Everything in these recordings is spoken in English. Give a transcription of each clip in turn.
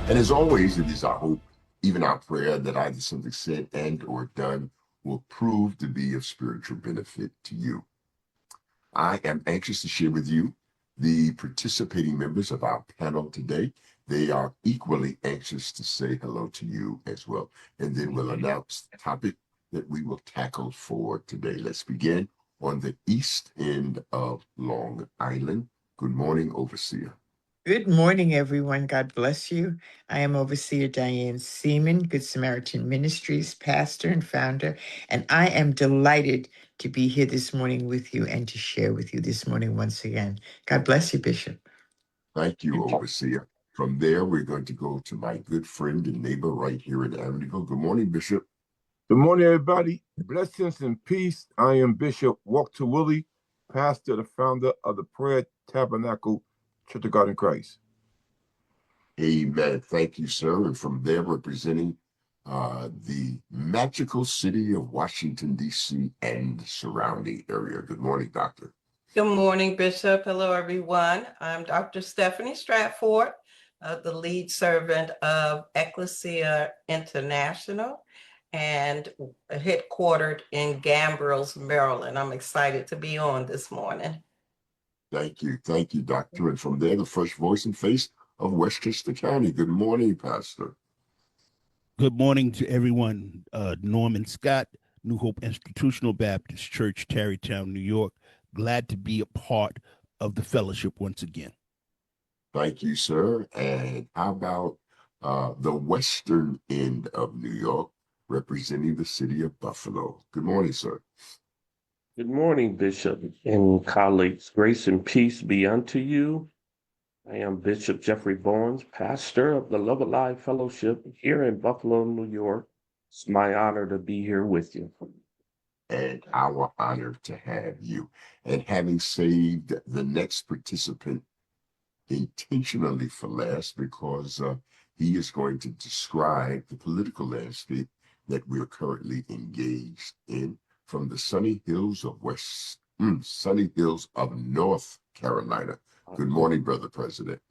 And as always, it is our hope, even our prayer, that either something said and or done will prove to be of spiritual benefit to you. I am anxious to share with you the participating members of our panel today. They are equally anxious to say hello to you as well. And then we'll announce the topic that we will tackle for today. Let's begin on the east end of Long Island. Good morning, Overseer. Good morning, everyone. God bless you. I am Overseer Diane Seaman, Good Samaritan Ministries, pastor and founder, and I am delighted to be here this morning with you and to share with you this morning once again. God bless you, Bishop. Thank you, Overseer. From there, we're going to go to my good friend and neighbor right here in Amityville. Good morning, Bishop. Good morning, everybody. Blessings and peace. I am Bishop Walter Willie, pastor and founder of the Prayer Tabernacle Church of God in Christ. Amen. Thank you, sir. And from there, representing the magical city of Washington, D.C. and surrounding area. Good morning, Doctor. Good morning, Bishop. Hello, everyone. I'm Dr. Stephanie Stratford, the lead servant of Ecclesia International and headquartered in Gambrels, Maryland. I'm excited to be on this morning. Thank you. Thank you, Doctor. And from there, the fresh voice and face of Westchester County. Good morning, Pastor. Good morning to everyone. Norman Scott, New Hope Institutional Baptist Church, Tarrytown, New York. Glad to be a part of the fellowship once again. Thank you, sir. And how about the western end of New York, representing the city of Buffalo? Good morning, sir. Good morning, Bishop and colleagues. Grace and peace be unto you. I am Bishop Jeffrey Barnes, pastor of the Love Alive Fellowship here in Buffalo, New York. It's my honor to be here with you. And our honor to have you. And having saved the next participant intentionally for last, because he is going to describe the political landscape that we're currently engaged in from the sunny hills of North Carolina. Good morning, Brother President.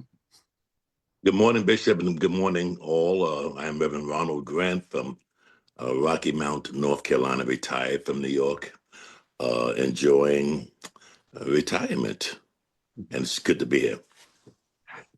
Good morning, Bishop, and good morning, all. I am Reverend Ronald Grant from Rocky Mount, North Carolina, retired from New York, enjoying retirement. And it's good to be here.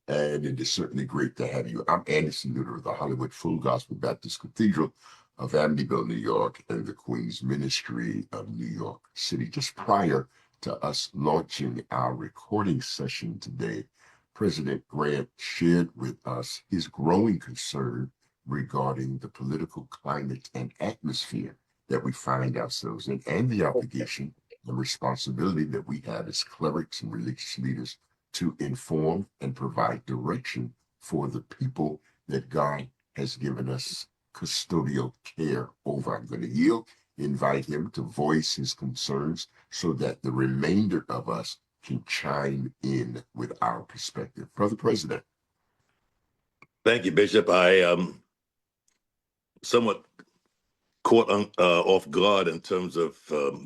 And it is certainly great to have you. I'm Anderson Nutter of the Hollywood Full Gospel Baptist Cathedral of Amityville, New York, and the Queen's Ministry of New York City. Just prior to us launching our recording session today, President Grant shared with us his growing concern regarding the political climate and atmosphere that we find ourselves in, and the obligation and responsibility that we have as clerics and religious leaders to inform and provide direction for the people that God has given us custodial care over. I'm going to invite him to voice his concerns so that the remainder of us can chime in with our perspective. Brother President. Thank you, Bishop. I somewhat caught off guard in terms of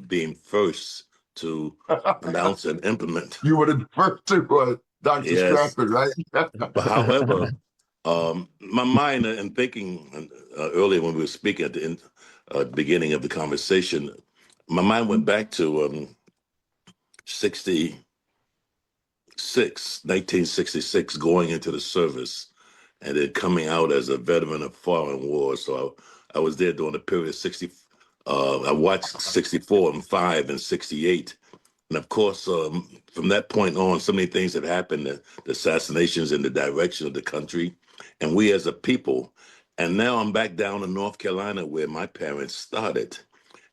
being first to announce and implement. You were the first to Dr. Stratford, right? But however, my mind and thinking earlier when we were speaking at the beginning of the conversation, my mind went back to 1966, going into the service, and then coming out as a veteran of foreign wars. So I was there during the period of 60. I watched 64 and 5 and 68. And of course, from that point on, so many things have happened, the assassinations in the direction of the country, and we as a people. And now I'm back down in North Carolina where my parents started.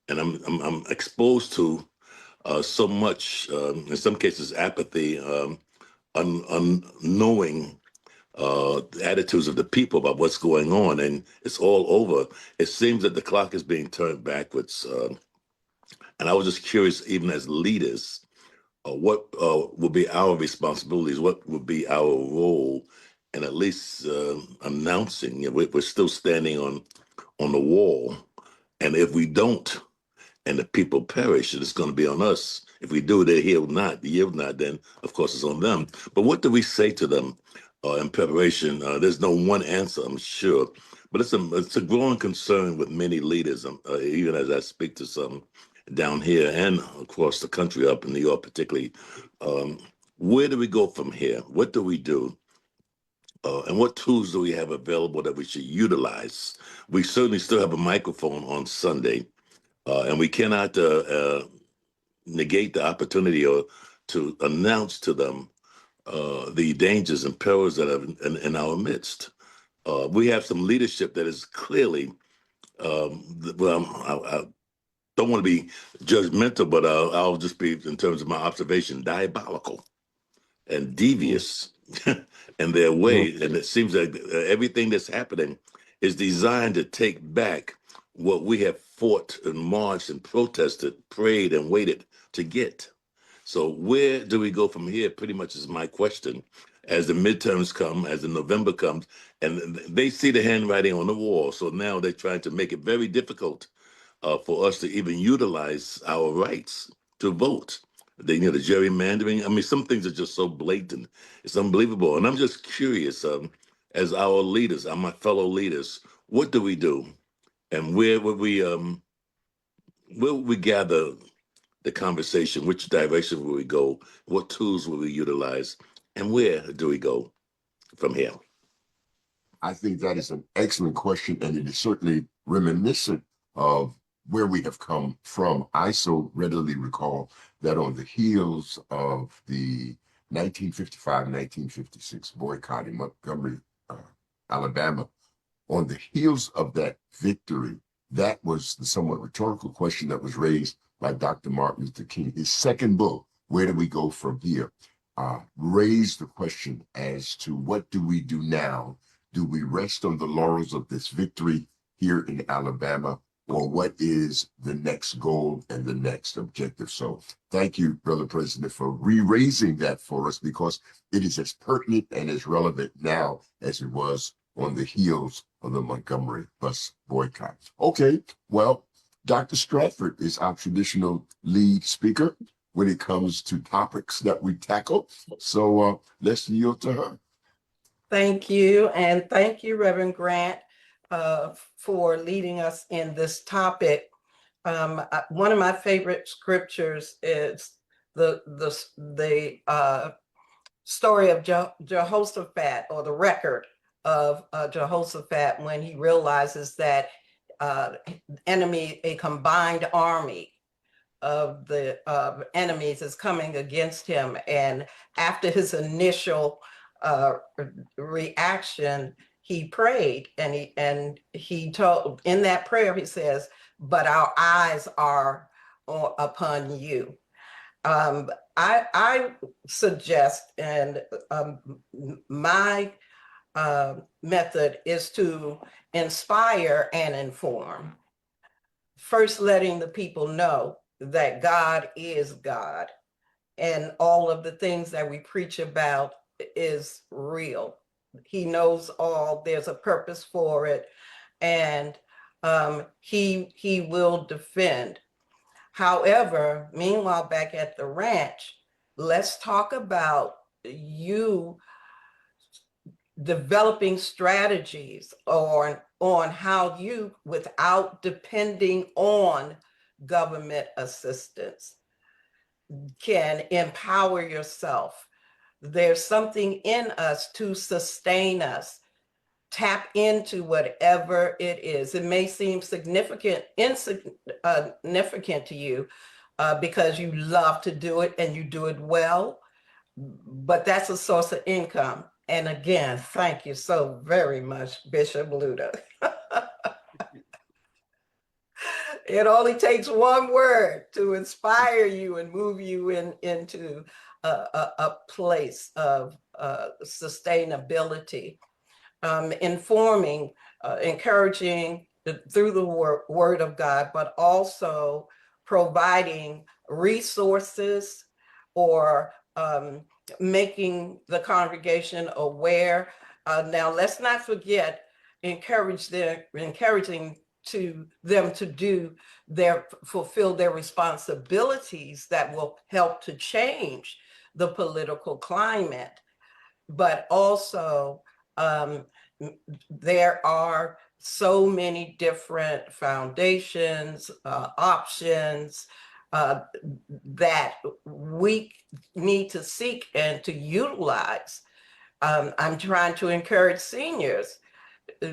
And I'm exposed to so much, in some cases, apathy, unknowing the attitudes of the people about what's going on. And it's all over. It seems that the clock is being turned backwards. And I was just curious, even as leaders, what will be our responsibilities? What will be our role? And at least announcing, we're still standing on the wall. And if we don't, and the people perish, it's going to be on us. If we do, they yield not. The yield not, then of course it's on them. But what do we say to them? in preparation. There's no one answer, I'm sure, but it's a growing concern with many leaders, even as I speak to some down here and across the country, up in New York particularly. Um, where do we go from here? What do we do? And what tools do we have available that we should utilize? We certainly still have a microphone on Sunday, and we cannot negate the opportunity or to announce to them the dangers and perils that are in our midst. We have some leadership that is clearly, well, I don't want to be judgmental, but I'll just be, in terms of my observation, diabolical and devious in their way. And it seems like everything that's happening is designed to take back what we have fought and marched and protested, prayed and waited to get. So where do we go from here? Pretty much is my question. As the midterms come, as the November comes, and they see the handwriting on the wall. So now they're trying to make it very difficult for us to even utilize our rights to vote. The gerrymandering. I mean, some things are just so blatant. It's unbelievable. And I'm just curious, as our leaders, my fellow leaders, what do we do? And where would we gather the conversation? Which direction will we go? What tools will we utilize? And where do we go from here? I think that is an excellent question, and it is certainly reminiscent of where we have come from. I so readily recall that on the heels of the 1955-1956 boycott in Montgomery, Alabama, on the heels of that victory, that was the somewhat rhetorical question that was raised by Dr. Martin Luther King. His second book, Where Do We Go From Here, raised the question as to what do we do now? Do we rest on the laurels of this victory here in Alabama, or what is the next goal and the next objective? So thank you, Brother President, for re-raising that for us, because it is as pertinent and as relevant now as it was on the heels of the Montgomery bus boycott. Okay, well, Dr. Stratford is our traditional lead speaker when it comes to topics that we tackle. So let's yield to her. Thank you. And thank you, Reverend Grant, for leading us in this topic. One of my favorite scriptures is the story of Jehoshaphat, or the record of Jehoshaphat, when he realizes that a combined army of the enemies is coming against him. And after his initial reaction, he prayed, and he told, in that prayer, he says, "But our eyes are upon you." I suggest, and my method is to inspire and inform. First, letting the people know that God is God, and all of the things that we preach about is real. He knows all, there's a purpose for it, and he will defend. However, meanwhile, back at the ranch, let's talk about you developing strategies on how you, without depending on government assistance, can empower yourself. There's something in us to sustain us. Tap into whatever it is. It may seem insignificant to you because you love to do it and you do it well, but that's a source of income. And again, thank you so very much, Bishop Luda. It only takes one word to inspire you and move you into a place of sustainability. Informing, encouraging through the word of God, but also providing resources, or making the congregation aware. Now, let's not forget, encouraging them to fulfill their responsibilities that will help to change the political climate. but also there are so many different foundations, options that we need to seek and to utilize. I'm trying to encourage seniors.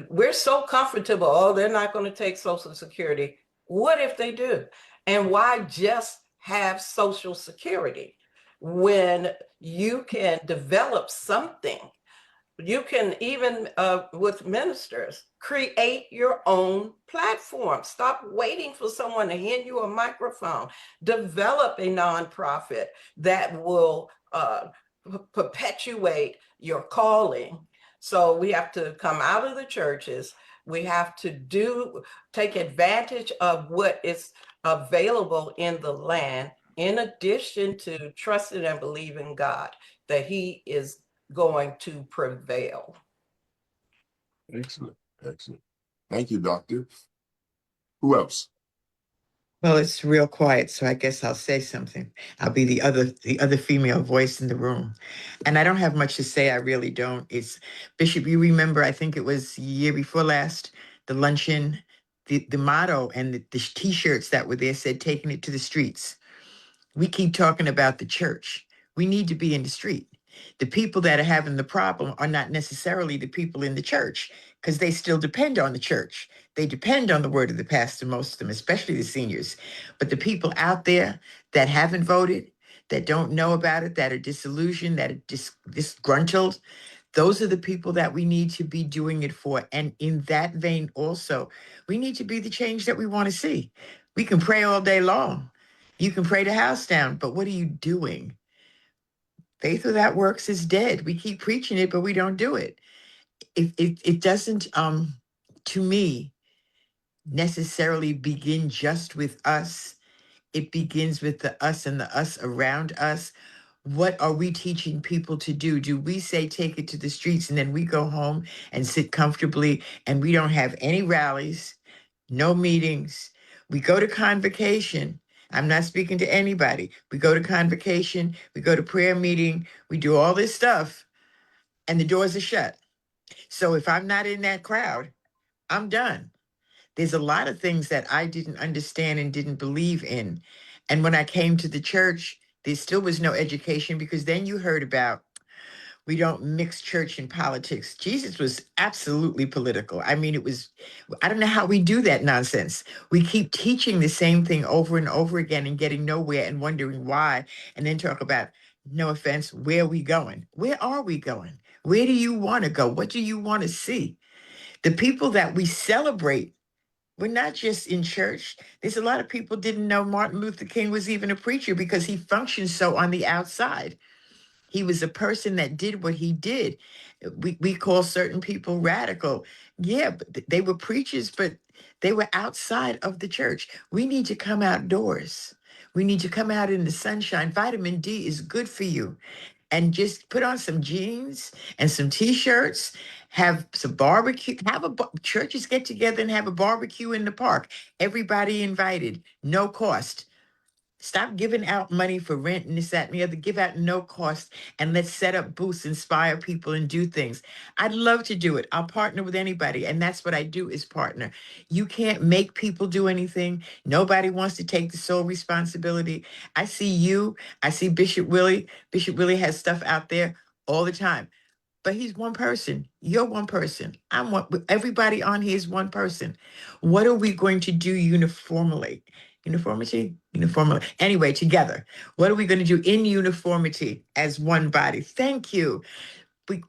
We're so comfortable, oh, they're not going to take Social Security. What if they do? And why just have Social Security when you can develop something? You can even, with ministers, create your own platform. Stop waiting for someone to hand you a microphone. Develop a nonprofit that will perpetuate your calling. So we have to come out of the churches. We have to take advantage of what is available in the land, in addition to trusting and believing God that He is going to prevail. Excellent. Excellent. Thank you, Doctor. Who else? Well, it's real quiet, so I guess I'll say something. I'll be the other female voice in the room. And I don't have much to say, I really don't. It's Bishop, you remember, I think it was year before last, the luncheon, the motto and the t-shirts that were there said, taking it to the streets. We keep talking about the church. We need to be in the street. The people that are having the problem are not necessarily the people in the church because they still depend on the church. They depend on the word of the pastor, most of them, especially the seniors. But the people out there that haven't voted, that don't know about it, that are disillusioned, that are disgruntled, those are the people that we need to be doing it for. And in that vein also, we need to be the change that we want to see. We can pray all day long. You can pray the house down, but what are you doing? Faith without works is dead. We keep preaching it, but we don't do it. It doesn't, to me, necessarily begin just with us. It begins with the us and the us around us. What are we teaching people to do? Do we say take it to the streets and then we go home and sit comfortably and we don't have any rallies, no meetings? We go to convocation. I'm not speaking to anybody. We go to convocation, we go to prayer meeting, we do all this stuff, and the doors are shut. So if I'm not in that crowd, I'm done. There's a lot of things that I didn't understand and didn't believe in. And when I came to the church, there still was no education because then you heard about we don't mix church and politics. Jesus was absolutely political. I mean, I don't know how we do that nonsense. We keep teaching the same thing over and over again and getting nowhere and wondering why, and then talk about, no offense, where are we going? Where are we going? Where do you want to go? What do you want to see? The people that we celebrate, we're not just in church. There's a lot of people didn't know Martin Luther King was even a preacher because he functioned so on the outside. He was a person that did what he did. We call certain people radical. Yeah, but they were preachers, but they were outside of the church. We need to come outdoors. We need to come out in the sunshine. Vitamin D is good for you. And just put on some jeans and some t-shirts, have some barbecue, churches get together and have a barbecue in the park. Everybody invited, no cost. Stop giving out money for rent and this, that, and the other. Give out no cost and let's set up booths, inspire people, and do things. I'd love to do it. I'll partner with anybody. And that's what I do is partner. You can't make people do anything. Nobody wants to take the sole responsibility. I see you. I see Bishop Willie. Bishop Willie has stuff out there all the time. But he's one person. You're one person. I'm one. Everybody on here is one person. What are we going to do uniformly? Uniformity? Uniformly. Anyway, together. What are we going to do in uniformity as one body? Thank you.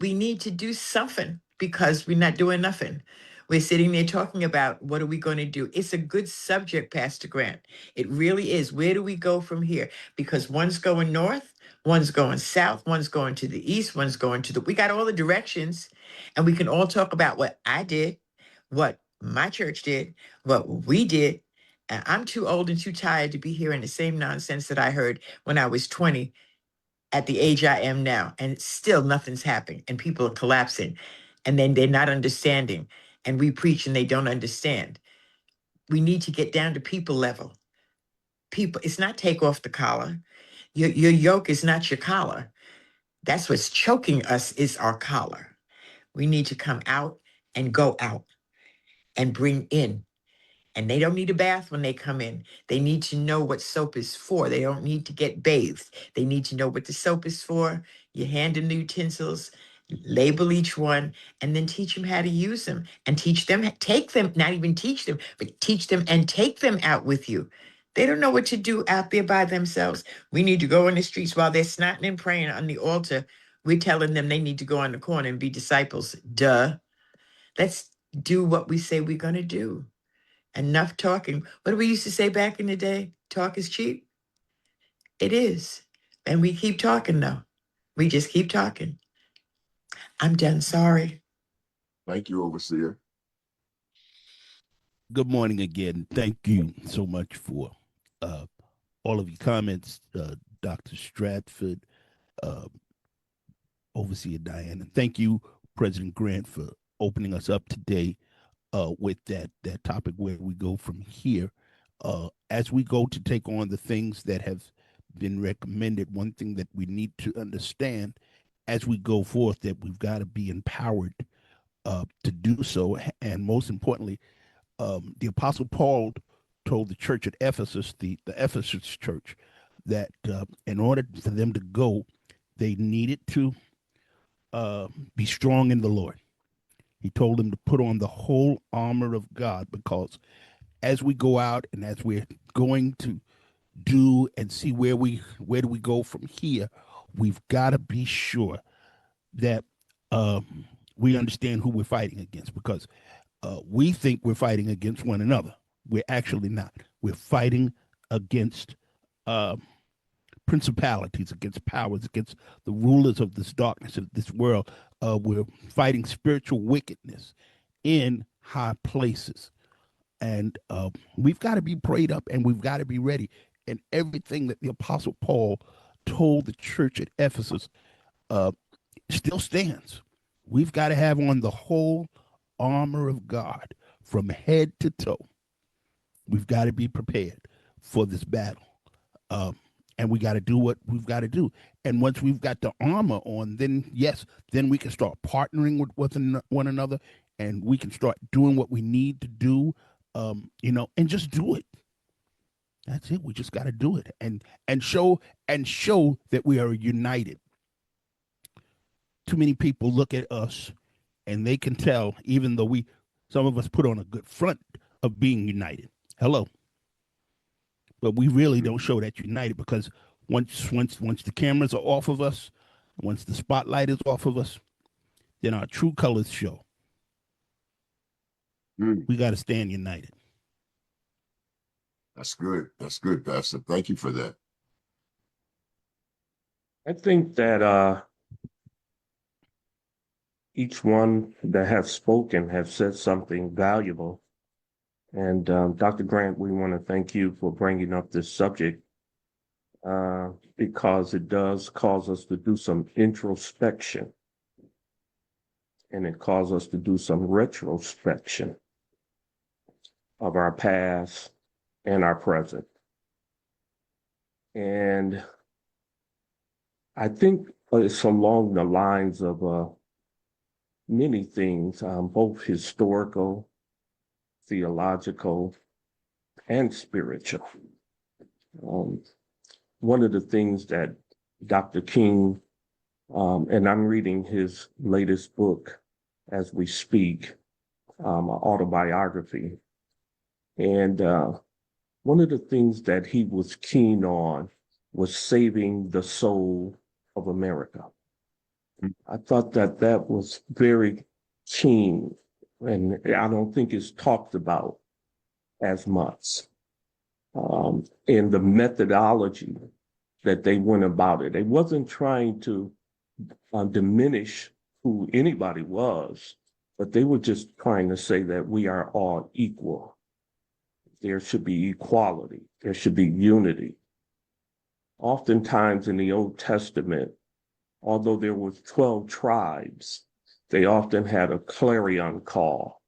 We need to do something because we're not doing nothing. We're sitting there talking about what are we going to do? It's a good subject, Pastor Grant. It really is. Where do we go from here? Because one's going north, one's going south, one's going to the east, one's going to we got all the directions and we can all talk about what I did, what my church did, what we did. And I'm too old and too tired to be hearing the same nonsense that I heard when I was 20 at the age I am now, and still nothing's happening, and people are collapsing, and then they're not understanding, and we preach and they don't understand. We need to get down to people level. People, it's not take off the collar. Your yoke is not your collar. That's what's choking us is our collar. We need to come out and go out and bring in. And they don't need a bath when they come in. They need to know what soap is for. They don't need to get bathed. They need to know what the soap is for. You hand them the utensils, label each one, and then teach them how to use them and teach them, take them, not even teach them, but teach them and take them out with you. They don't know what to do out there by themselves. We need to go in the streets while they're snotting and praying on the altar. We're telling them they need to go on the corner and be disciples. Duh. Let's do what we say we're going to do. Enough talking. What did we used to say back in the day? Talk is cheap. It is. And we keep talking though. We just keep talking. I'm done. Sorry. Thank you, Overseer. Good morning again. Thank you so much for all of your comments, Dr. Stratford, uh, Overseer Diane. And thank you, President Grant, for opening us up today with that topic where we go from here. As we go to take on the things that have been recommended, one thing that we need to understand as we go forth that we've got to be empowered to do so. And most importantly, the Apostle Paul told the church at Ephesus, the Ephesus church, that in order for them to go, they needed to be strong in the Lord. He told them to put on the whole armor of God, because as we go out and as we're going to do and see where do we go from here, we've got to be sure that we understand who we're fighting against, because we think we're fighting against one another. We're actually not. We're fighting against principalities, against powers, against the rulers of this darkness of this world. We're fighting spiritual wickedness in high places. And we've got to be prayed up and we've got to be ready. And everything that the Apostle Paul told the church at Ephesus still stands. We've got to have on the whole armor of God from head to toe. We've got to be prepared for this battle. And we got to do what we've got to do. And once we've got the armor on, then yes, then we can start partnering with one another, and we can start doing what we need to do, and just do it. That's it. We just got to do it and show that we are united. Too many people look at us and they can tell, even though some of us put on a good front of being united. Hello. But we really don't show that united, because once the cameras are off of us, once the spotlight is off of us, then our true colors show. We got to stand united. That's good. That's good, Pastor. Thank you for that. I think that each one that have spoken have said something valuable. And Dr. Grant, we want to thank you for bringing up this subject because it does cause us to do some introspection, and it causes us to do some retrospection of our past and our present. And I think it's along the lines of many things, both historical, theological, and spiritual. One of the things that Dr. King, and I'm reading his latest book as we speak, autobiography. And one of the things that he was keen on was saving the soul of America. I thought that was very keen, and I don't think it's talked about as much. In the methodology that they went about it. They wasn't trying to diminish who anybody was, but they were just trying to say that we are all equal. There should be equality. There should be unity. Oftentimes in the Old Testament, although there was 12 tribes, they often had a clarion call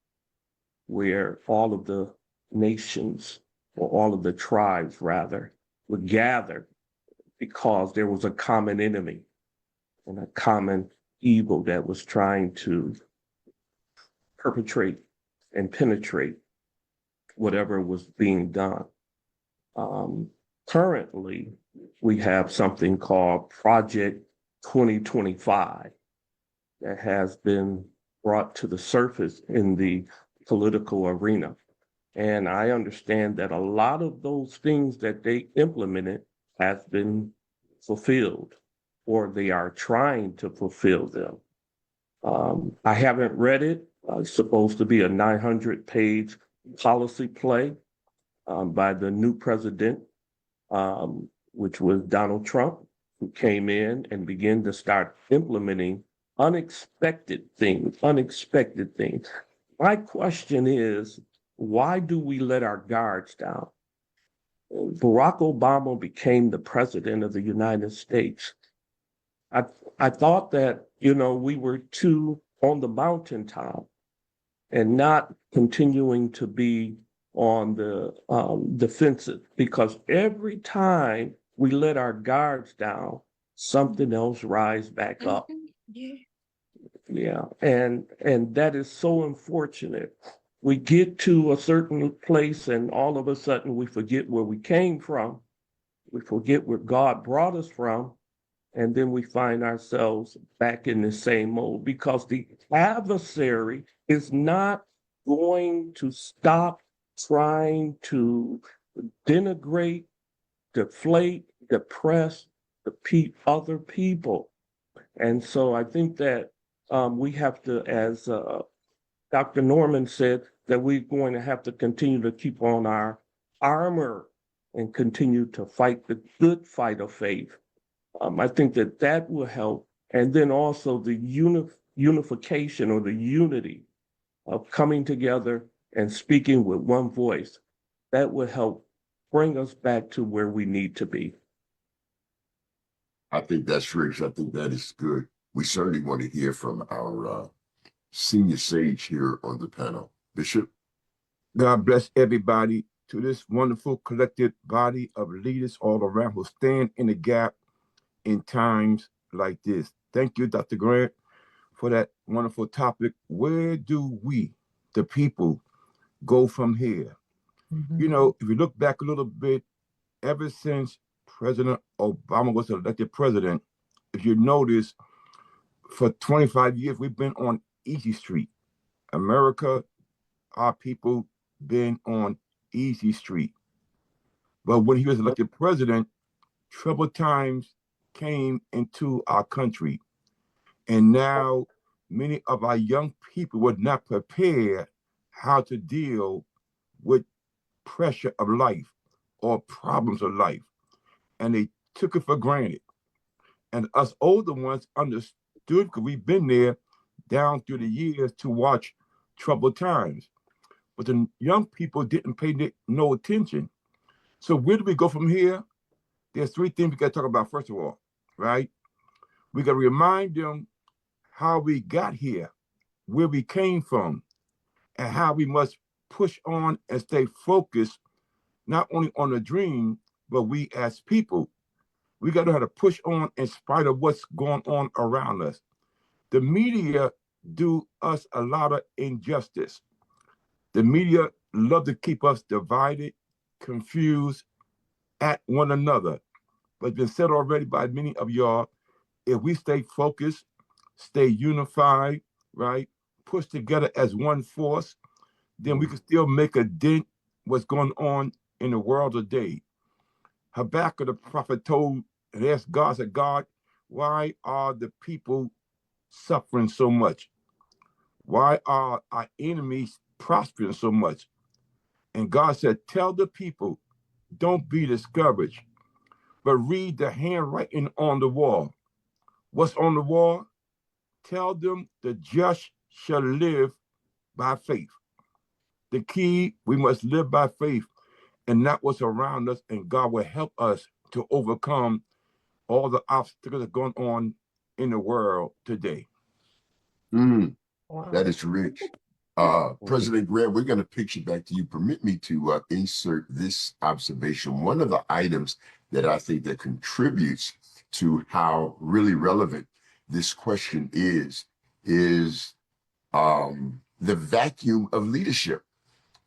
where all of the nations, or all of the tribes rather, would gather because there was a common enemy. and a common evil that was trying to perpetrate and penetrate whatever was being done. Currently, we have something called Project 2025 that has been brought to the surface in the political arena. And I understand that a lot of those things that they implemented has been fulfilled, or they are trying to fulfill them. I haven't read it. It's supposed to be a 900-page policy play by the new president, which was Donald Trump, who came in and began to start implementing unexpected things. My question is, why do we let our guards down? Barack Obama became the president of the United States. I thought that, we were too on the mountaintop and not continuing to be on the defensive, because every time we let our guards down, something else rise back up. Yeah, and that is so unfortunate. We get to a certain place and all of a sudden we forget where we came from. We forget where God brought us from. And then we find ourselves back in the same mode, because the adversary is not going to stop trying to denigrate, deflate, depress other people. And so I think that we have to, as Dr. Norman said, that we're going to have to continue to keep on our armor and continue to fight the good fight of faith. I think that will help. And then also the unification or the unity of coming together and speaking with one voice, that will help bring us back to where we need to be. I think that's rich. I think that is good. We certainly want to hear from our senior sage here on the panel. Bishop? God bless everybody, to this wonderful collected body of leaders all around who stand in the gap in times like this. Thank you, Dr. Grant, for that wonderful topic. Where do we, the people, go from here? Mm-hmm. If you look back a little bit, ever since President Obama was elected president, if you notice, for 25 years, we've been on Easy Street. America, our people, been on Easy Street. But when he was elected president, troubled times came into our country. And now many of our young people were not prepared how to deal with pressure of life or problems of life. And they took it for granted. And us older ones understood, because we've been there down through the years to watch troubled times. But the young people didn't pay no attention. So where do we go from here? There's three things we got to talk about, first of all, right? We got to remind them how we got here, where we came from, and how we must push on and stay focused, not only on the dream, but we as people. We got to know how to push on in spite of what's going on around us. The media do us a lot of injustice. The media love to keep us divided, confused at one another. But it's been said already by many of y'all, if we stay focused, stay unified, right, push together as one force, then we can still make a dent what's going on in the world today. Habakkuk the prophet told and asked God, said, God, why are the people suffering so much? Why are our enemies prospering so much? And God said, tell the people, don't be discouraged, but read the handwriting on the wall. What's on the wall? Tell them the just shall live by faith. The key, we must live by faith and not what's around us, and God will help us to overcome all the obstacles that are going on in the world today. That is rich. President Grant, we're going to picture back to you. Permit me to insert this observation. One of the items that I think that contributes to how really relevant this question is the vacuum of leadership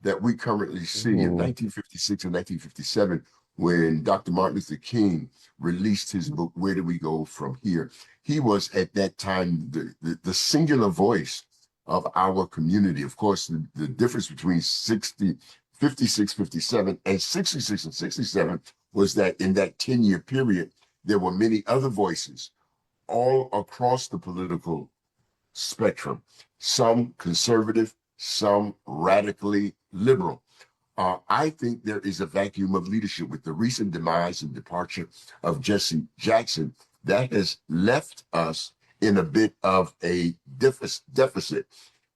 that we currently see in 1956 and 1957, when Dr. Martin Luther King released his book, Where Do We Go From Here? He was at that time the singular voice of our community. Of course, the difference between 56, 57, and 66 and 67 was that in that 10-year period, there were many other voices all across the political spectrum, some conservative, some radically liberal. I think there is a vacuum of leadership with the recent demise and departure of Jesse Jackson that has left us in a bit of a deficit.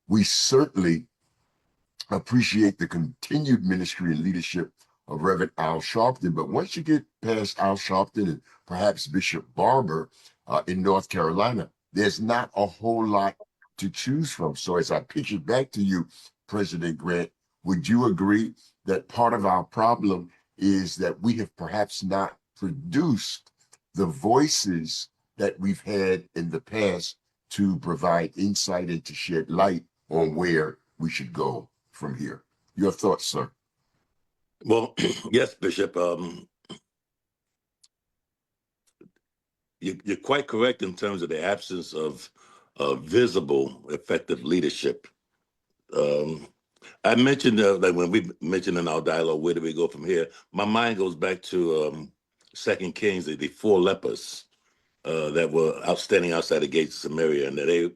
We certainly appreciate the continued ministry and leadership of Reverend Al Sharpton, but once you get past Al Sharpton and perhaps Bishop Barber in North Carolina, there's not a whole lot to choose from. So as I pitch it back to you, President Grant, would you agree that part of our problem is that we have perhaps not produced the voices that we've had in the past to provide insight and to shed light on where we should go from here? Your thoughts, sir? Well, yes, Bishop. You're quite correct in terms of the absence of visible, effective leadership. I mentioned like when we mentioned in our dialogue, where do we go from here? My mind goes back to Second Kings, the four lepers that were standing outside the gates of Samaria, and they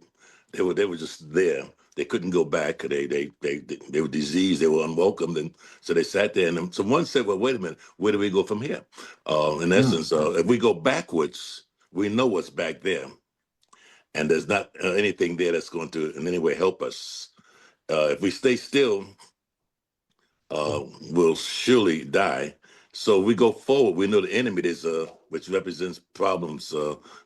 were just there. They couldn't go back. They were diseased. They were unwelcomed, and so they sat there. And so one said, "Well, wait a minute. Where do we go from here?" In essence, if we go backwards, we know what's back there, and there's not anything there that's going to in any way help us. If we stay still, will surely die. So we go forward. We know the enemy is, which represents problems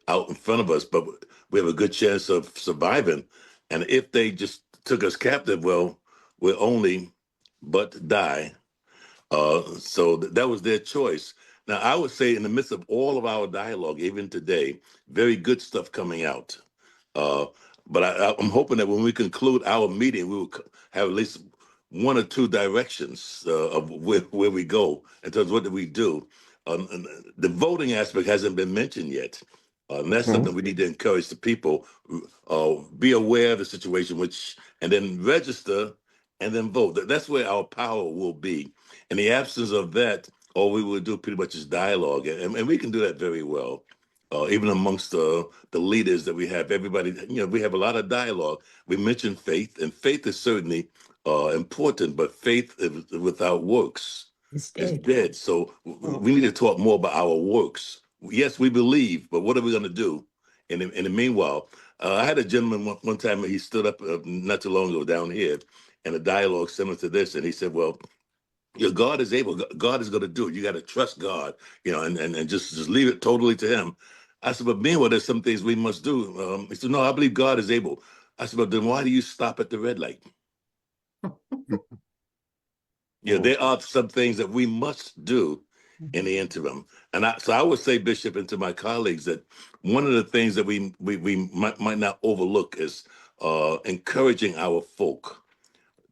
out in front of us, but we have a good chance of surviving. And if they just took us captive, well, we'll only but die. So that was their choice. Now, I would say in the midst of all of our dialogue, even today, very good stuff coming out. Uh, but I'm hoping that when we conclude our meeting, we will have at least one or two directions of where we go in terms of what do we do. And the voting aspect hasn't been mentioned yet. And that's something we need to encourage the people. Be aware of the situation, and then register and then vote. That's where our power will be. In the absence of that, all we will do pretty much is dialogue. And we can do that very well. Even amongst the leaders that we have, everybody, we have a lot of dialogue. We mentioned faith, and faith is certainly important, but faith without works It's is dead. dead. So we need to talk more about our works. Yes, we believe, but what are we going to do? In the meanwhile, I had a gentleman one time, he stood up not too long ago down here in a dialogue similar to this, and he said, well, God is able. God is going to do it. You got to trust God, and just leave it totally to Him. I said, but meanwhile, there's some things we must do. He said, no, I believe God is able. I said, but then why do you stop at the red light? There are some things that we must do in the interim. And so I would say, Bishop, and to my colleagues, that one of the things that we might not overlook is encouraging our folk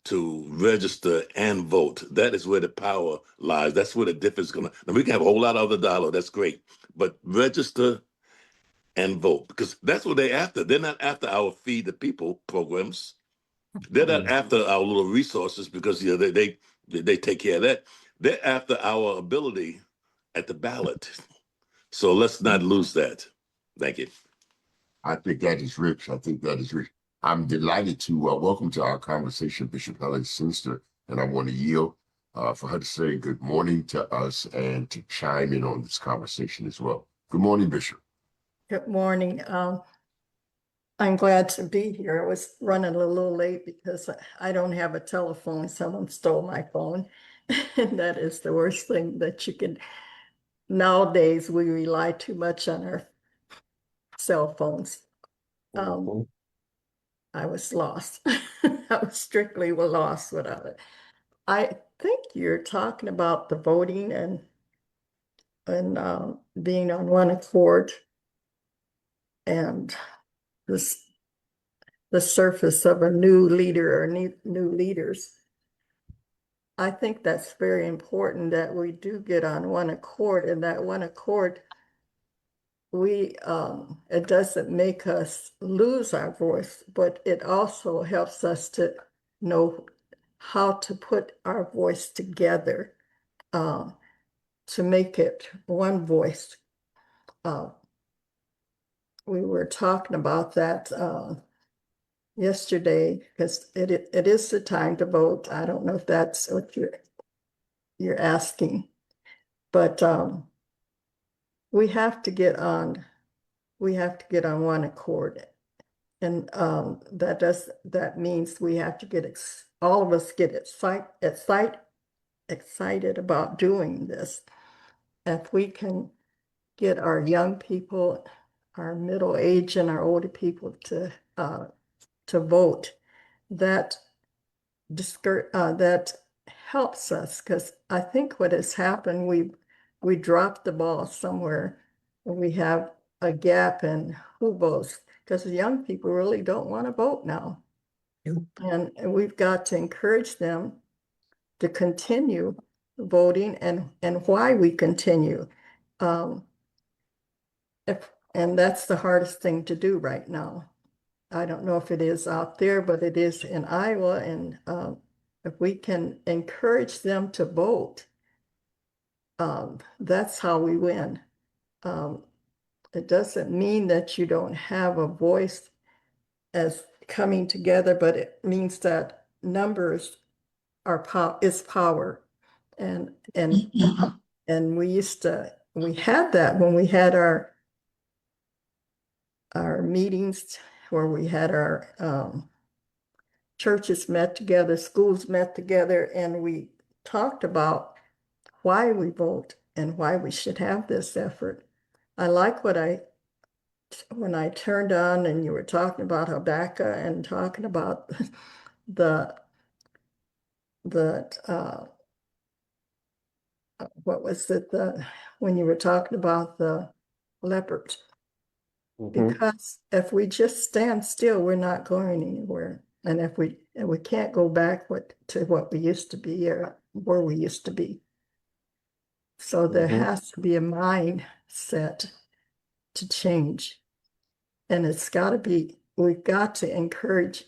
to register and vote. That is where the power lies. That's where the difference is going to. Now, we can have a whole lot of other dialogue. That's great. But register and vote, because that's what they're after. They're not after our Feed the People programs. They're not after our little resources, because they take care of that. They're after our ability at the ballot. So let's not lose that. Thank you. I think that is rich. I think that is rich. I'm delighted to welcome to our conversation Bishop Helen Sinister, and I want to yield for her to say good morning to us and to chime in on this conversation as well. Good morning, Bishop. Good morning. I'm glad to be here. I was running a little late because I don't have a telephone. Someone stole my phone. And that is the worst thing that you can. Nowadays, we rely too much on our cell phones. I was lost. I was strictly lost without it. I think you're talking about the voting and being on one accord. And this the surface of a new leader or new leaders. I think that's very important that we do get on one accord, and that one accord, it doesn't make us lose our voice, but it also helps us to know how to put our voice together to make it one voice. We were talking about that yesterday because it is the time to vote. I don't know if that's what you're asking, but we have to get on one accord, and that means we have to get all of us get excited about doing this. If we can get our young people, our middle age, and our older people to vote, that helps us, because I think what has happened, we dropped the ball somewhere, and we have a gap in who votes, because the young people really don't want to vote now. Nope. And we've got to encourage them to continue voting, and why we continue. And that's the hardest thing to do right now. I don't know if it is out there, but it is in Iowa. And if we can encourage them to vote, that's how we win. It doesn't mean that you don't have a voice as coming together, but it means that numbers is power. And we had that when we had our meetings, where we had our churches met together, schools met together, and we talked about why we vote and why we should have this effort. I like when I turned on and you were talking about Habakkuk and talking about what was it, when you were talking about the leopards. Because if we just stand still, we're not going anywhere. And if we can't go back to what we used to be, or where we used to be. So there has to be a mindset to change. And we've got to encourage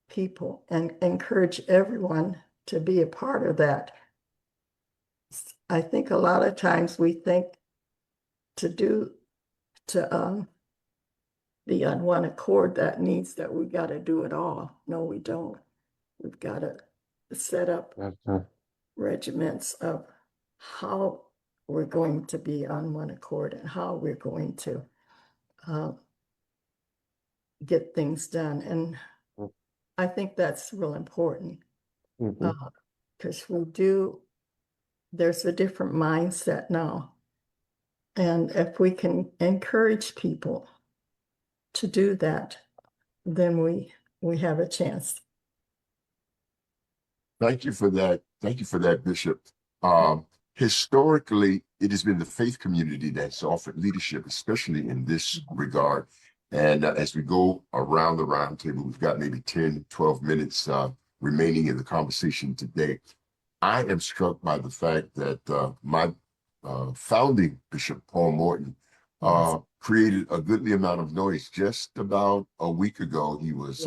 people and encourage everyone to be a part of that. I think a lot of times we think to be on one accord, that means that we got to do it all. No, we don't. We've got to set up regiments of how we're going to be on one accord and how we're going to get things done. And I think that's real important, because there's a different mindset now. And if we can encourage people to do that, then we have a chance. Thank you for that. Thank you for that, Bishop. Historically, it has been the faith community that's offered leadership, especially in this regard. And as we go around the roundtable, we've got maybe 10, 12 minutes remaining in the conversation today. I am struck by the fact that my founding Bishop Paul Morton created a goodly amount of noise. Just about a week ago, he was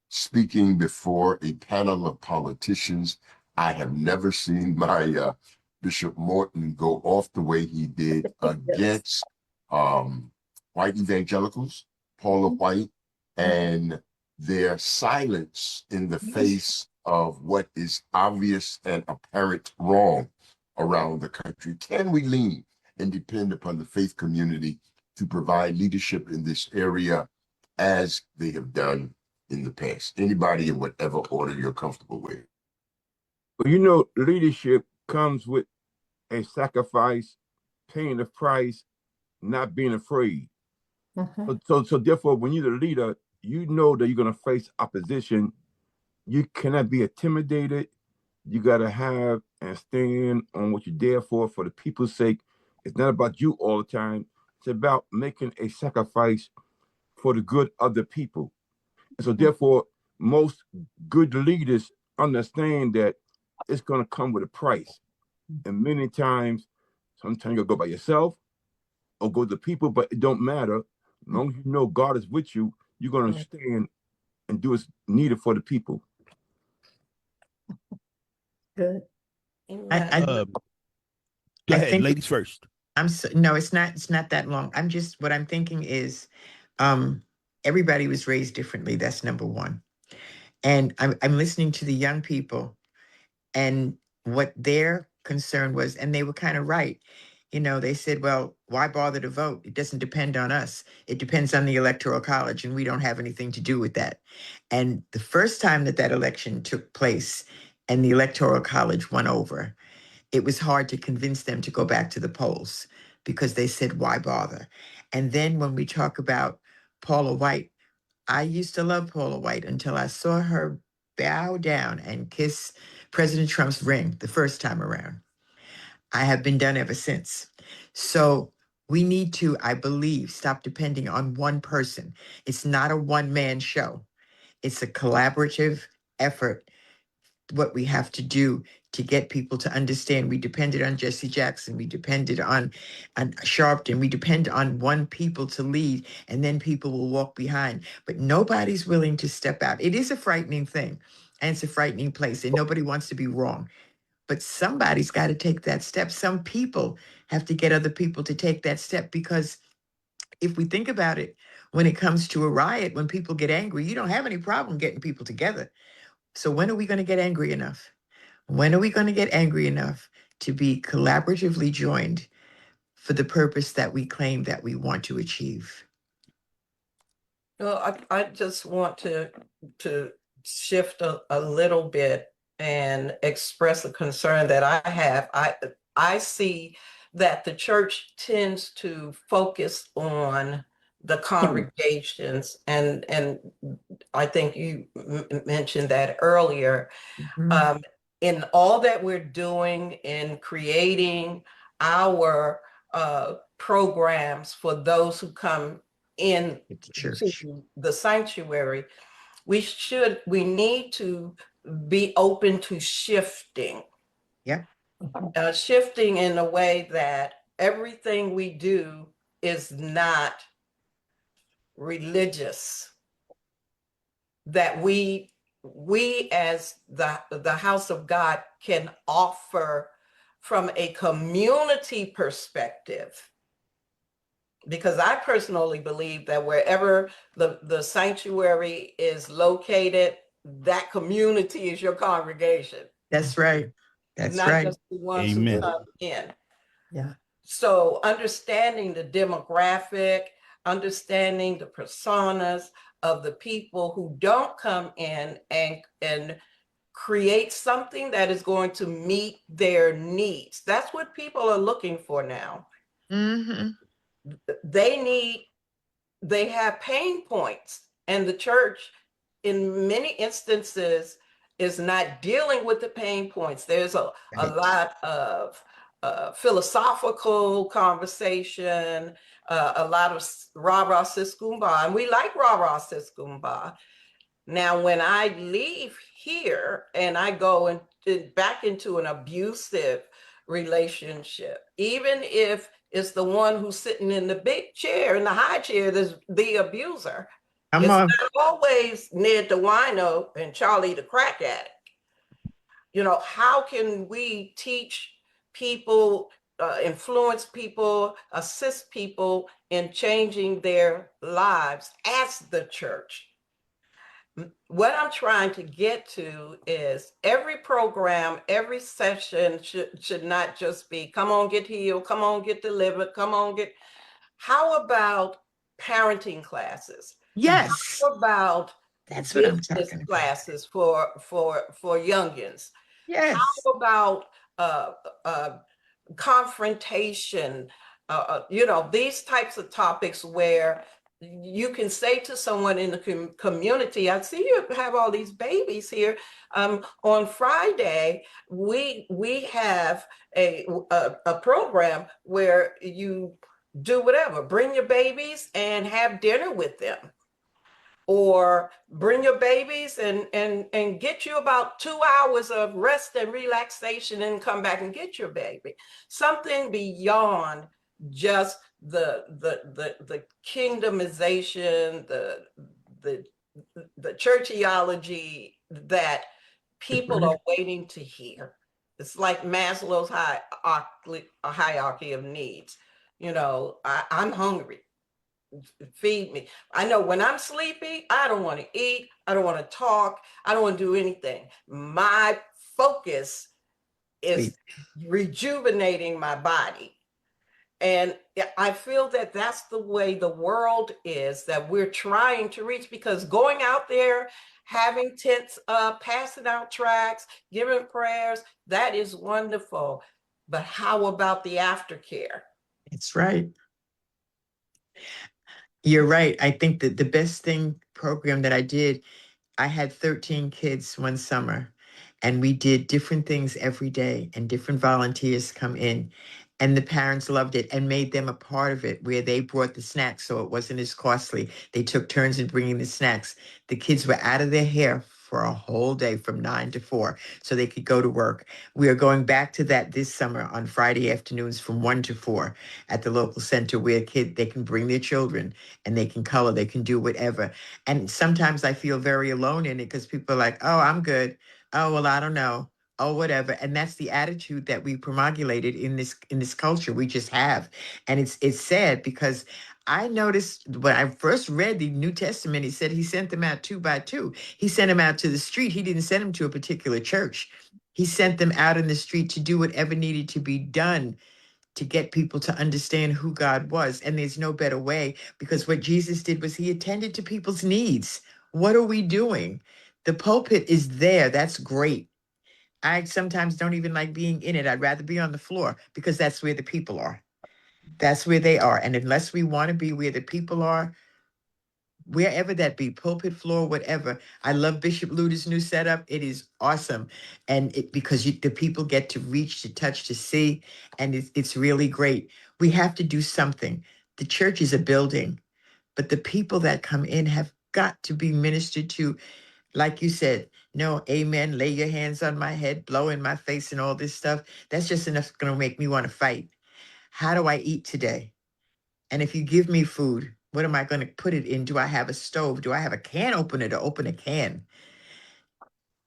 speaking before a panel of politicians. I have never seen my Bishop Morton go off the way he did against white evangelicals, Paula White, and their silence in the face of what is obvious and apparent wrong around the country. Can we lean and depend upon the faith community to provide leadership in this area as they have done in the past? Anybody, in whatever order you're comfortable with. Well, leadership comes with a sacrifice, paying the price, not being afraid. So therefore, when you're the leader, you know that you're going to face opposition. You cannot be intimidated. You got to have and stand on what you're there for the people's sake. It's not about you all the time. It's about making a sacrifice for the good of the people. And so therefore, most good leaders understand that it's going to come with a price. And many times, sometimes you'll go by yourself or go to the people, but it don't matter. As long as you know God is with you, you're going to stand and do what's needed for the people. Good. I, Go I ahead, think ladies first. no, it's not that long. I'm just, what I'm thinking is, everybody was raised differently. That's number one. And I'm listening to the young people and what their concern was, and they were kind of right. They said, well, why bother to vote? It doesn't depend on us. It depends on the Electoral College, and we don't have anything to do with that. And the first time that election took place and the Electoral College won over, it was hard to convince them to go back to the polls because they said, why bother? And then when we talk about Paula White, I used to love Paula White until I saw her bow down and kiss President Trump's ring the first time around. I have been done ever since. So we need to, I believe, stop depending on one person. It's not a one-man show. It's a collaborative effort, what we have to do to get people to understand. We depended on Jesse Jackson. We depended on Sharpton. We depend on one people to lead, and then people will walk behind. But nobody's willing to step out. It is a frightening thing, and it's a frightening place, and nobody wants to be wrong. But somebody's got to take that step. Some people have to get other people to take that step, because if we think about it, when it comes to a riot, when people get angry, you don't have any problem getting people together. So when are we going to get angry enough? When are we going to get angry enough to be collaboratively joined for the purpose that we claim that we want to achieve? Well, I just want to shift a little bit and express a concern that I have. I see that the church tends to focus on the congregations, and I think you mentioned that earlier. Mhm. In all that we're doing in creating our programs for those who come in It's to church. the sanctuary, we need to be open to shifting. Yeah. Shifting in a way that everything we do is not religious, that we as the house of God can offer from a community perspective. Because I personally believe that wherever the sanctuary is located, that community is your congregation. That's right. That's Not right. just the ones who Amen. come in. Yeah. So understanding the demographic, understanding the personas of the people who don't come in and create something that is going to meet their needs. That's what people are looking for now. Mm-hmm. They have pain points, and the church in many instances is not dealing with the pain points. There's a Right. lot of philosophical conversation, a lot of rah-rah sis kumbah, and we like rah-rah sis kumbah. Now, when I leave here and I go back into an abusive relationship, even if it's the one who's sitting in the big chair, in the high chair, there's the abuser. Come It's on. not always Ned the wino and Charlie the crack addict. How can we teach people, influence people, assist people in changing their lives as the church? What I'm trying to get to is every program, every session should not just be, come on, get healed, come on, get delivered, come on, how about parenting classes? Yes. How about That's what I'm business talking about. classes for youngins? Yes. How about uh, uh, confrontation? These types of topics where you can say to someone in the community, I see you have all these babies here. On Friday, we have a program where you do whatever. Bring your babies and have dinner with them. Or bring your babies and get you about 2 hours of rest and relaxation and come back and get your baby. Something beyond just the kingdomization, the churchiology that people are waiting to hear. It's like Maslow's hierarchy of needs. You know, I'm hungry, feed me. I know when I'm sleepy, I don't want to eat. I don't want to talk. I don't want to do anything. My focus is rejuvenating my body. And I feel that that's the way the world is, that we're trying to reach, because going out there, having tents up, passing out tracts, giving prayers, that is wonderful. But how about the aftercare? It's right. You're right. I think that the best program that I did, I had 13 kids one summer, and we did different things every day, and different volunteers come in. And the parents loved it and made them a part of it, where they brought the snacks so it wasn't as costly. They took turns in bringing the snacks. The kids were out of their hair for a whole day from 9 to 4 so they could go to work. We are going back to that this summer on Friday afternoons from 1 to 4 at the local center, where they can bring their children and they can color, they can do whatever. And sometimes I feel very alone in it because people are like, oh, I'm good. Oh, well, I don't know. Oh, whatever. And that's the attitude that we promulgated in this culture. We just have. And it's sad, because I noticed when I first read the New Testament, he said he sent them out 2 by 2. He sent them out to the street. He didn't send them to a particular church. He sent them out in the street to do whatever needed to be done to get people to understand who God was. And there's no better way, because what Jesus did was he attended to people's needs. What are we doing? The pulpit is there. That's great. I sometimes don't even like being in it. I'd rather be on the floor, because that's where the people are. That's where they are. And unless we want to be where the people are, wherever that be, pulpit, floor, whatever. I love Bishop Luter's new setup. It is awesome. And because the people get to reach, to touch, to see, and it's really great. We have to do something. The church is a building, but the people that come in have got to be ministered to. Like you said, no, amen, lay your hands on my head, blow in my face, and all this stuff. That's just enough going to make me want to fight. How do I eat today? And if you give me food, what am I going to put it in? Do I have a stove? Do I have a can opener to open a can?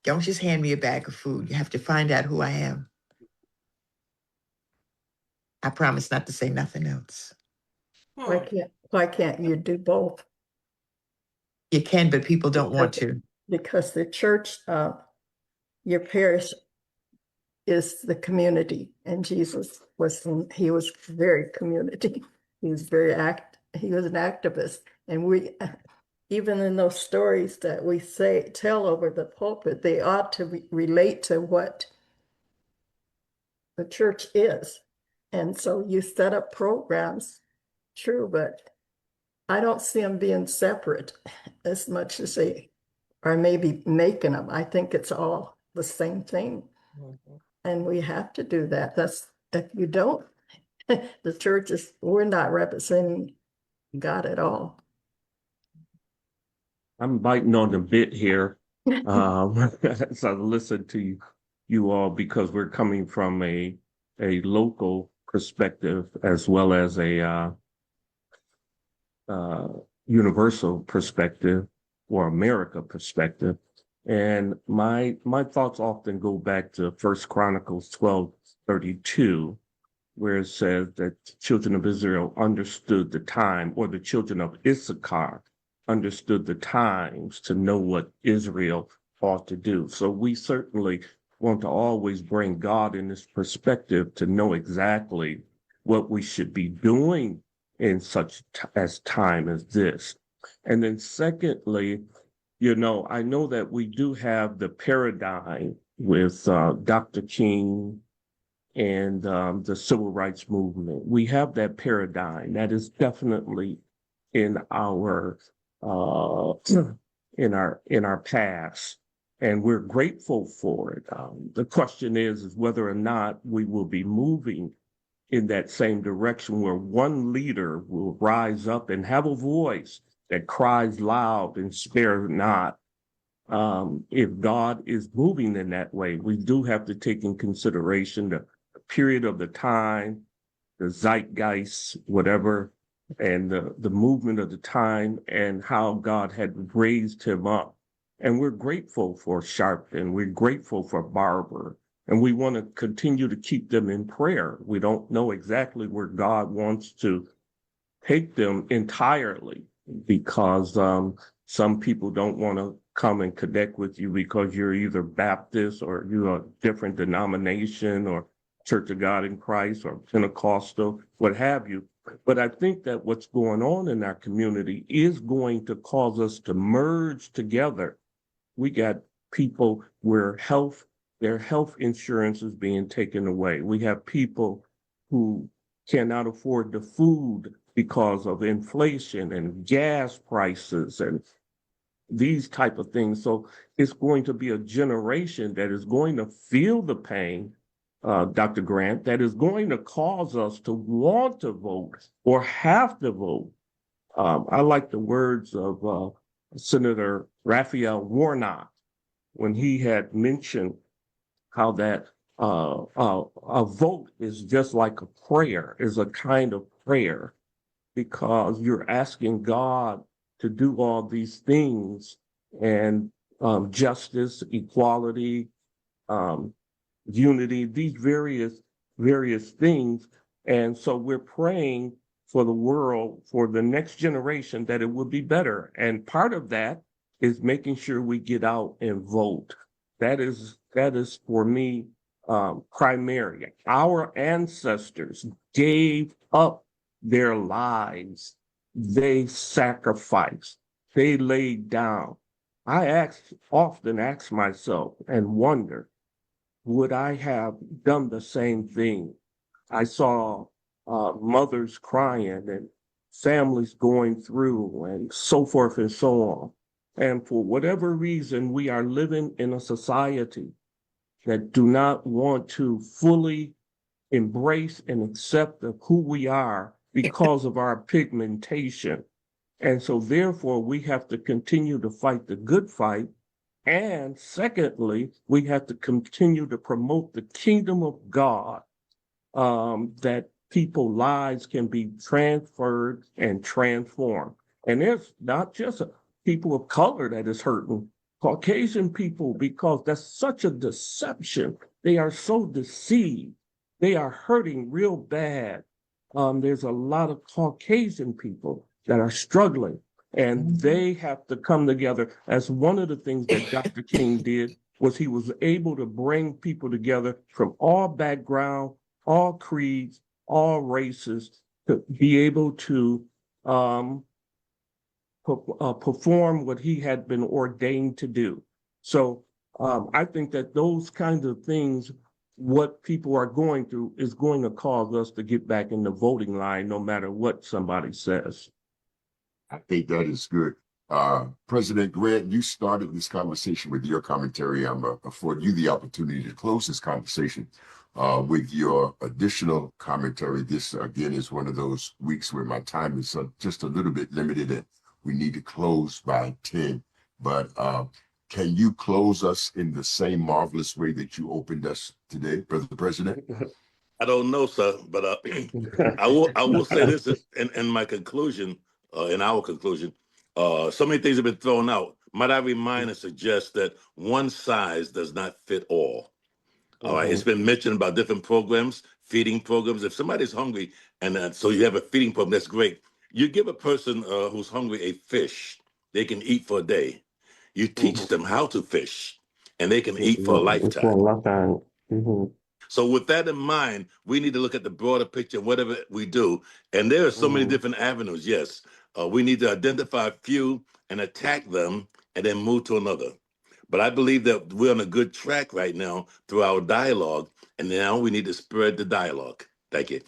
Don't just hand me a bag of food. You have to find out who I am. I promise not to say nothing else. Why can't you do both? You can, but people don't want to. Because the church, your parish is the community, and Jesus he was very community. He was he was an activist. And we, even in those stories that we tell over the pulpit, they ought to relate to what the church is. And so you set up programs, true, but I don't see them being separate as much as they are maybe making them. I think it's all the same thing. Mm-hmm. And we have to do that. If you don't, the church we're not representing God at all. I'm biting on the bit here as I listen to you all, because we're coming from a local perspective as well as a universal perspective, or America perspective. And my thoughts often go back to 1 Chronicles 12:32, where it says that the children of Israel understood the time, or the children of Issachar understood the times to know what Israel ought to do. So we certainly want to always bring God in this perspective to know exactly what we should be doing in such as time as this. And then secondly, I know that we do have the paradigm with Dr. King and the civil rights movement. We have that paradigm that is definitely in our in our past, and we're grateful for it. The question is whether or not we will be moving in that same direction where one leader will rise up and have a voice that cries loud and spare not. If God is moving in that way, we do have to take in consideration the period of the time, the zeitgeist, whatever, and the movement of the time and how God had raised him up. And we're grateful for Sharpton. We're grateful for Barber. And we want to continue to keep them in prayer. We don't know exactly where God wants to take them entirely because some people don't want to come and connect with you because you're either Baptist or you're a different denomination or Church of God in Christ or Pentecostal, what have you. But I think that what's going on in our community is going to cause us to merge together. We got people where their health insurance is being taken away. We have people who cannot afford the food because of inflation and gas prices and these type of things. So it's going to be a generation that is going to feel the pain, Dr. Grant, that is going to cause us to want to vote or have to vote. I like the words of Senator Raphael Warnock when he had mentioned how that a vote is just like a prayer, is a kind of prayer, because you're asking God to do all these things and justice, equality, unity, these various things. And so we're praying for the world, for the next generation, that it will be better. And part of that is making sure we get out and vote. That is for me primary. Our ancestors gave up their lives. They sacrificed. They laid down. I often ask myself and wonder, would I have done the same thing? I saw mothers crying and families going through and so forth and so on. And for whatever reason, we are living in a society that do not want to fully embrace and accept of who we are because of our pigmentation. And so therefore, we have to continue to fight the good fight. And secondly, we have to continue to promote the kingdom of God, that people's lives can be transferred and transformed. And it's not just people of color that is hurting, Caucasian people, because that's such a deception. They are so deceived. They are hurting real bad. There's a lot of Caucasian people that are struggling, and they have to come together. As one of the things that Dr. King did was he was able to bring people together from all backgrounds, all creeds, all races, to be able to perform what he had been ordained to do. So I think that those kinds of things, what people are going through, is going to cause us to get back in the voting line, no matter what somebody says. I think that is good. President Grant, you started this conversation with your commentary. I'm afford you the opportunity to close this conversation with your additional commentary. This, again, is one of those weeks where my time is just a little bit limited and we need to close by 10. But can you close us in the same marvelous way that you opened us today, Brother President? I don't know, sir, but I will say this in my conclusion, in our conclusion. So many things have been thrown out. Might I remind and suggest that one size does not fit all. All right, it's been mentioned about different programs, feeding programs. If somebody's hungry and so you have a feeding program, that's great. You give a person who's hungry a fish, they can eat for a day. You teach them how to fish, and they can eat for a lifetime. So with that in mind, we need to look at the broader picture, whatever we do. And there are so many different avenues. Yes, we need to identify a few and attack them and then move to another. But I believe that we're on a good track right now through our dialogue. And now we need to spread the dialogue. Thank you.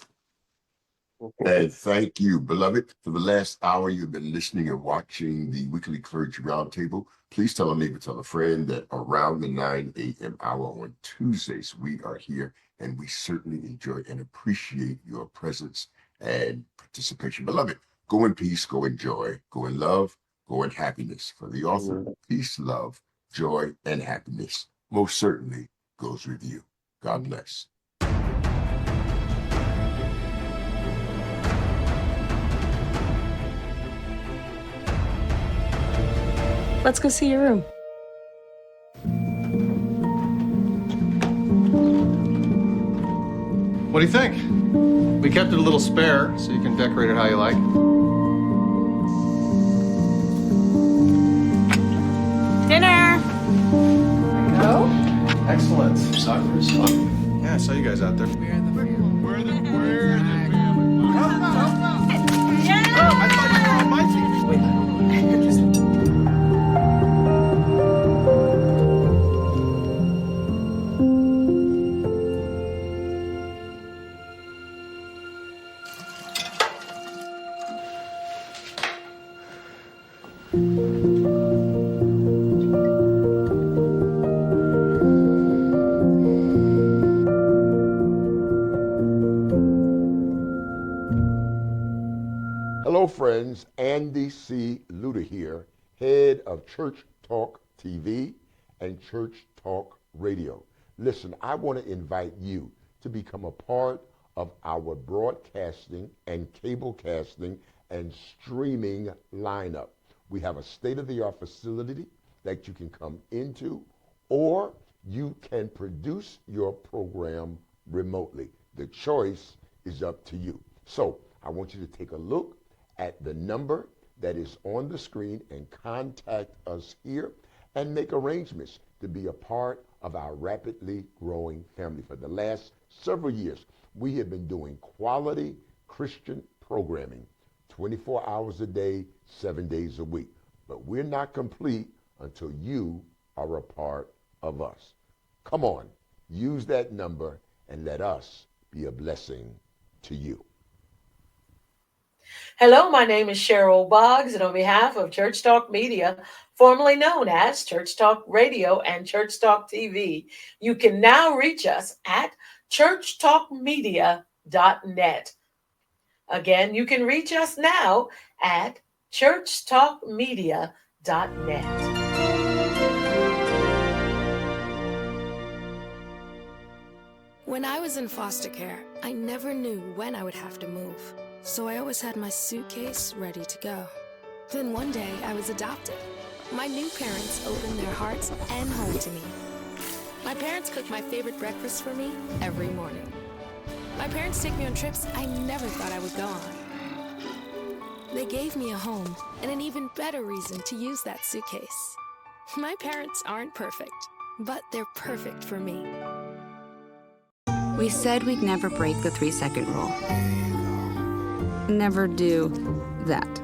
And thank you, beloved. For the last hour, you've been listening and watching the weekly Clergy Roundtable. Please tell a neighbor, tell a friend that around the 9 a.m. hour on Tuesdays, we are here and we certainly enjoy and appreciate your presence and participation. Beloved, go in peace, go in joy, go in love, go in happiness. For the author, peace, love, joy, and happiness most certainly goes with you. God bless. Let's go see your room. What do you think? We kept it a little spare, so you can decorate it how you like. Dinner! Go. Excellent. Yeah, I saw you guys out there. We're the family. I thought you were on my team. Hello, friends. Andy C. Luter here, head of Church Talk TV and Church Talk Radio. Listen, I want to invite you to become a part of our broadcasting and cablecasting and streaming lineup. We have a state-of-the-art facility that you can come into, or you can produce your program remotely. The choice is up to you. So I want you to take a look at the number that is on the screen and contact us here and make arrangements to be a part of our rapidly growing family. For the last several years, we have been doing quality Christian programming 24 hours a day, 7 days a week. But we're not complete until you are a part of us. Come on, use that number and let us be a blessing to you. Hello, my name is Cheryl Boggs, and on behalf of Church Talk Media, formerly known as Church Talk Radio and Church Talk TV, you can now reach us at churchtalkmedia.net. Again, you can reach us now at churchtalkmedia.net. When I was in foster care, I never knew when I would have to move. So I always had my suitcase ready to go. Then one day I was adopted. My new parents opened their hearts and home to me. My parents cook my favorite breakfast for me every morning. My parents take me on trips I never thought I would go on. They gave me a home and an even better reason to use that suitcase. My parents aren't perfect, but they're perfect for me. We said we'd never break the 3-second rule. Never do that.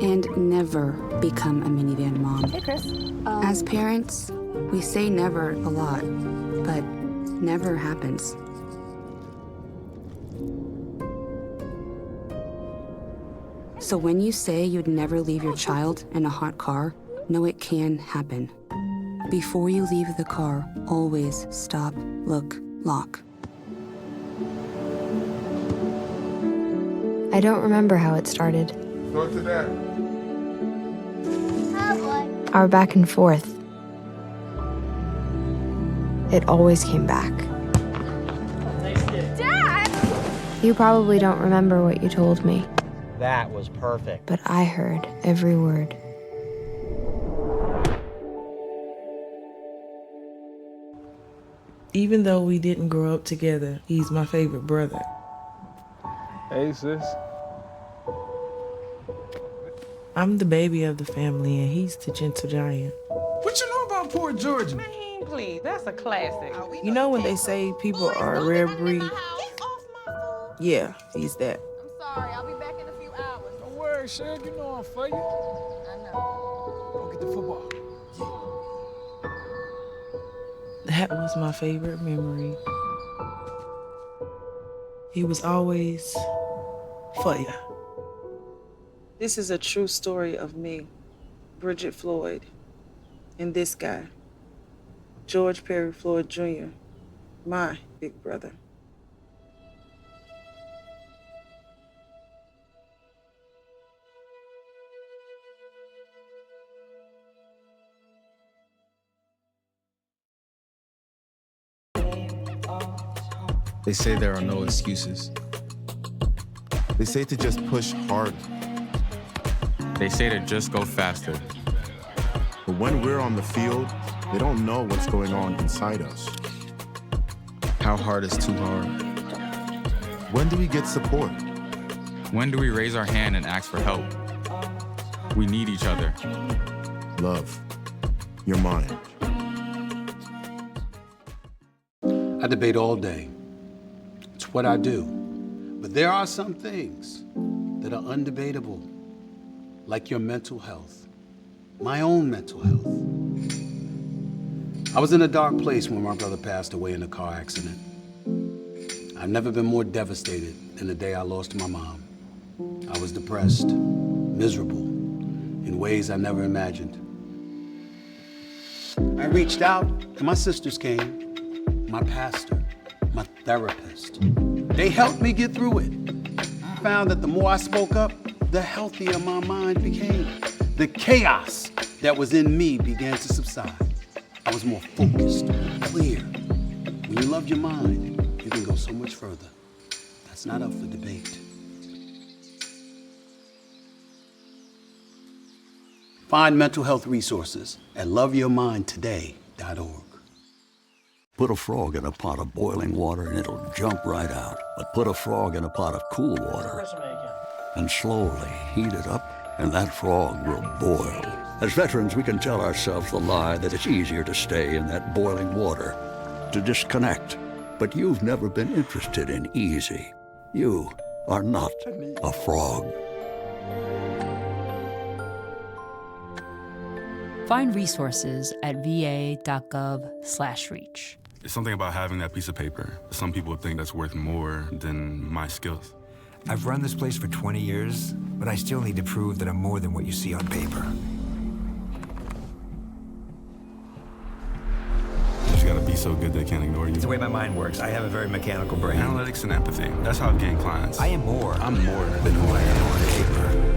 And never become a minivan mom. Hey, Chris. As parents, we say never a lot, but never happens. So when you say you'd never leave your child in a hot car, know it can happen. Before you leave the car, always stop, look, lock. I don't remember how it started. Go to that. Our back and forth. It always came back. Dad! You probably don't remember what you told me. That was perfect. But I heard every word. Even though we didn't grow up together, he's my favorite brother. Hey, sis. I'm the baby of the family, and he's the gentle giant. What you know about Port Georgia? Man, please, that's a classic. You know when they say people are a rare breed? Yeah, he's that. I'm sorry, I'll be back in a few hours. Don't worry, Shug, you know I'm for you. I know. Go get the football. That was my favorite memory. He was always for you. This is a true story of me, Bridget Floyd, and this guy, George Perry Floyd Jr., my big brother. They say there are no excuses. They say to just push hard. They say to just go faster. But when we're on the field, they don't know what's going on inside us. How hard is too hard? When do we get support? When do we raise our hand and ask for help? We need each other. Love. Your mind. I debate all day. It's what I do. But there are some things that are undebatable, like your mental health, my own mental health. I was in a dark place when my brother passed away in a car accident. I've never been more devastated than the day I lost my mom. I was depressed, miserable, in ways I never imagined. I reached out, and my sisters came, my pastor, my therapist. They helped me get through it. I found that the more I spoke up, the healthier my mind became. The chaos that was in me began to subside. I was more focused, clear. When you love your mind, you can go so much further. That's not up for debate. Find mental health resources at loveyourmindtoday.org. Put a frog in a pot of boiling water and it'll jump right out. But put a frog in a pot of cool water and slowly heat it up, and that frog will boil. As veterans, we can tell ourselves the lie that it's easier to stay in that boiling water, to disconnect. But you've never been interested in easy. You are not a frog. Find resources at va.gov/reach. It's something about having that piece of paper. Some people think that's worth more than my skills. I've run this place for 20 years, but I still need to prove that I'm more than what you see on paper. You just gotta be so good they can't ignore you. It's the way my mind works. I have a very mechanical brain. Analytics and empathy. That's how I've gained clients. I am more. I'm more than who I am on paper.